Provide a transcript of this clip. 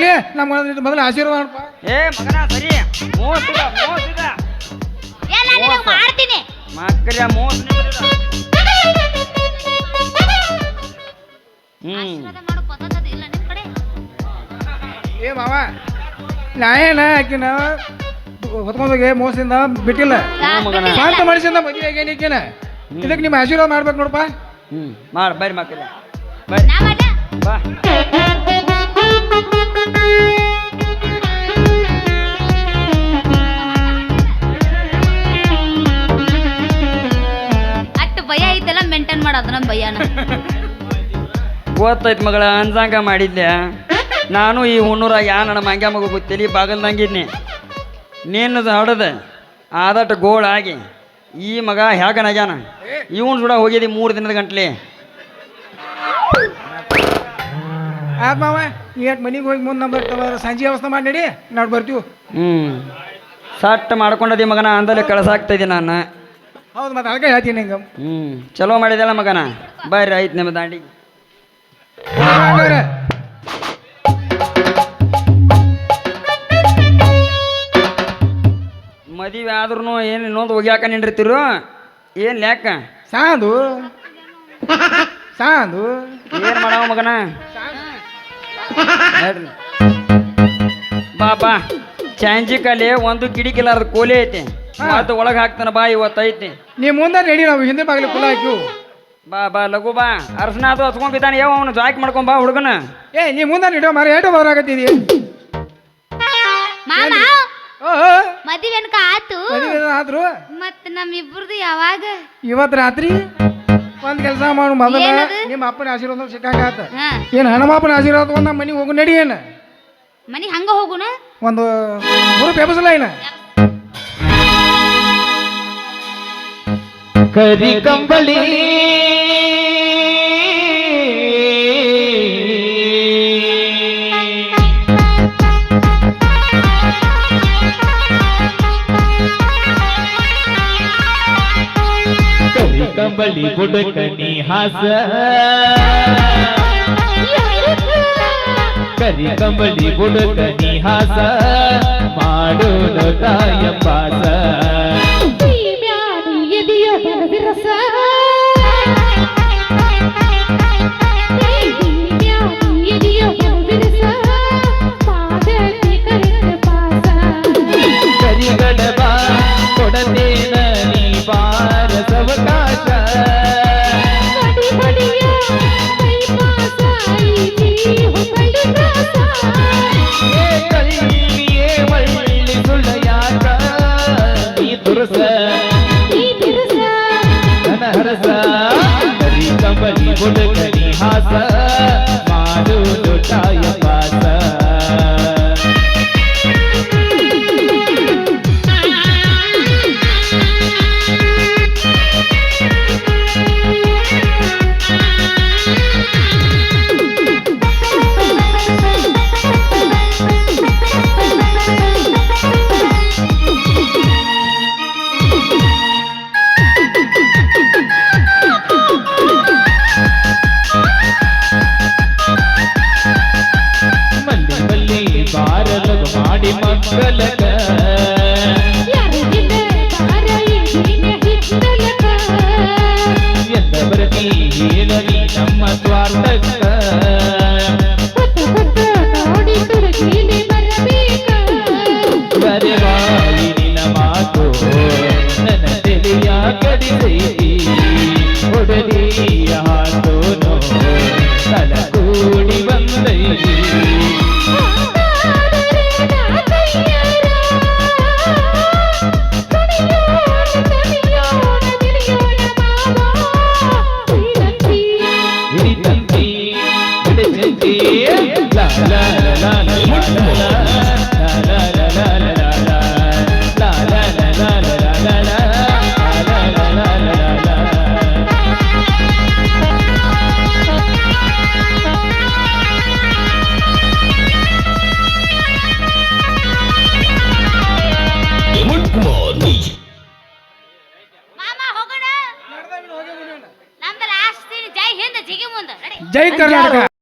ಆಗ್ಲಿ ನಮ್ಮ ಮೊದಲ ಆಶೀರ್ವಾದ ಮಾಡಪ್ಪ. ಏ ಮಗನ ಸರಿ ಮೋಸಿದ ಎಲ್ಲ ನೀನು ಮಾಡ್ತೀನಿ ಮಕ್ಕಳ ಮೋಸ ಆಶೀರ್ವಾದ ಮಾಡೋ ಪದ್ಧತಿ ಇಲ್ಲ ನಿಮ್ ಕಡೆ. ಏ ಮಾವ ನಾ ಏನ ಆಕಿನ ಹೊತ್ಕೊಂಡೋಗಿ ಮೋಸದಿಂದ ಬಿಟ್ಟಿಲ್ಲ ಸ್ವಂತ ಮನುಷ್ಯನ ಮದುವೆ ಆಗೇನಿಕೇನ ಇದಕ್ಕೆ ನಿಮ್ಮ ಆಶೀರ್ವಾದ ಮಾಡ್ಬೇಕು ನೋಡಪ್ಪ. ಮಾಡ ಬರ್ರಿ ಮಕ್ಕಳ ಬರ್ರಿ ನಾ ಮಾಡ್ಲ ಬಾ. ಅಷ್ಟು ಭಯ ಐತಲ್ಲ ಮೇಂಟೈನ್ ಮಾಡೋದು ನಮ್ಮ ಭಯನ. ಗೊತ್ತೈತ್ ಮಗಳ ಅಂಜಾಂಗ ಮಾಡಿದ್ದೆ ನಾನು ಈ ಹುಣ್ಣೂರ ಯಾ ನನ್ನ ಮಂಗ್ಯ ಮಗು ತಲಿ ಬಾಗಲ್ದಂಗಿದ್ನಿ ನೀನು ಹೊಡೆದ ಆದಟ್ಟು ಗೋಳಾಗಿ ಈ ಮಗ ಹ್ಯಾಗನಾಗ್ಯಾನ ಇವನ್ ಸುಡ ಹೋಗಿದ್ದಿ 3 ದಿನದ ಗಂಟ್ಲೆ. ಆತ್ ಮಾವ ನೀಟ್ ಮನೆಗೆ ಹೋಗಿ ಮುಂದೆ ಬರ್ತಾವ ಸಂಜೆ ಅವಸ್ಥೆ ಮಾಡಿ ನಡಿ ನಾವು ಬರ್ತೀವಿ. ಸಟ್ ಮಾಡ್ಕೊಂಡದಿ ಮಗನ ಅಂದಲೇ ಕಳ್ಸಾಕ್ತಿದ್ದೆ ನಾನು. ಹೌದು ಮತ್ತೆ ಅದಕ್ಕೆ ಹೇಳ್ತೀನಿ ಹಿಂಗೆ. ಚಲೋ ಮಾಡಿದೆಲ್ಲ ಮಗನ ಬರ್ರಿ ಆಯ್ತು ನಿಮ್ಮ ದಾಂಡಿ. ಮದುವೆ ಆದ್ರೂ ಏನು ಇನ್ನೊಂದು ಹೋಗ್ಯಾಕ ನಿಂಡಿರ್ತಿರು ಏನು ಲ್ಯಾಕ ಸಾಂದು ಏನು ಮಾಡವ ಮಗನ ಹೇಳ್ರಿ ಬಾ ಬಾ ಚಾಂಜಿಕಲ್ಲಿ ಒಂದು ಕಿಡಿಕಿಲ್ಲಾರ್ದ ಕೋಲಿ ಐತಿ ಮತ್ತು ಒಳಗೆ ಹಾಕ್ತಾನ ಬಾ ಇವತ್ತೈತಿ. ನೀ ಮುಂದೆ ನಡಿ ನಾವು ಹಿಂದೆ ಬಾಗಿಲು ಕುಲ್ಲ ಹಾಕಿವು. ಬಾ ಬಾ ಲಘು ಬಾ ಅರ್ಶನ ಅದು ಹಚ್ಕೊಂಡ್ ಬಿದ್ದಾನೆ ಯಾವ ಅವನು ಜಾಯ್ಕ್ ಮಾಡ್ಕೊಂಡ್ ಬಾ ಹುಡುಗನ. ಏ ನೀ ಮುಂದೆ ನಿಡೋ ಮಾರ ಏಟು ಬರಾಕತ್ತಿದಿ. ಮಾಮ ಓಹೋ ಮದುವೆ ಅನ್ಕ ಆತು ಮದುವೆ ಆದ್ರು ಮತ್ ನಮ್ಮಿಬ್ರದು ಯಾವಾಗ ಇವತ್ತು ರಾತ್ರಿ ಒಂದ್ ಕೆಲಸ ಮಾಡು ಮೊದಲ ಏನದು? ನಿಮ್ಮ ಅಪ್ಪನ ಆಶೀರ್ವಾದ ಸಿಕ್ಕಂಗಾತ. ಹಾ ಏನು ಹಣಮಾಪನ ಆಶೀರ್ವಾದ ತಗೊಂಡ್ ನಮ್ಮ ಮನೆಗೆ ಹೋಗು ನಡಿ. ಏನು ಮನಿ ಹಂಗ ಹೋಗುಣ ಒಂದು ಗ್ರೂಪ್ ಎಬ್ಸಲ್ಲ ಏನ ಕರಿ ಕಂಬಳಿ ಕರಿ ಕಂಬಳಿ ಬುಡಕನಿ ಹಾಸ ಕರಿ ಕಂಬಳಿ ಬುಡಕನಿ ಹಾಸ ಮಾಡೋಣ ತಾಯ ಪಾಸ ಕರಿಗಡಬ ಕೊಡತೇನ ನೀ ಪಾರಸವಕಾಶ ಕಲ್ಲಿಯೇ ಒಳ್ಳಿ ಸುಳ್ಳ ಯಾಕ ನೀ ತುರಸ ಹರಸ ಕರಿ ಕಂಬಳಿ ಬುಡಕನಿ ಹಾಸ ಮಾಡೋದು ತಾಯ ಪಾಸ ಮಲ್ಲಿ ಮಲ್ಲಿ ಬಾರಲಗ ಮಾಡಿ ಮಕ್ಕಳಗ ಎಂದ ಬರತಿ ಹೇಳಲಿ ನಮ್ಮ ಸ್ವಾರ್ಥಕ್ಕ ಬರೆವಾಯಿ ನಿನ್ನ ಮಾತು ನನ್ನ ತೆಲಿಯ ಕಡಿದೈತಿ ಒಡಲಿಯ ಹಾಟೋನು ತಲಕೂಡಿ ಬಂದೈತಿ ಹಿಡಿತಂತಿ ಹಿಡಿತಂತಿ ಲಾ ಲಾ ಲಾ ಲಾ ಲಾ ಮಾಮ ಹೋಗೋಣ ನಮ್ದು ಲಾಸ್ಟ್ ಜೈ ಹಿಂದ ಜಿಗಿ ಮುಂದ ಜೈ ಕರ್ನಾಟಕ.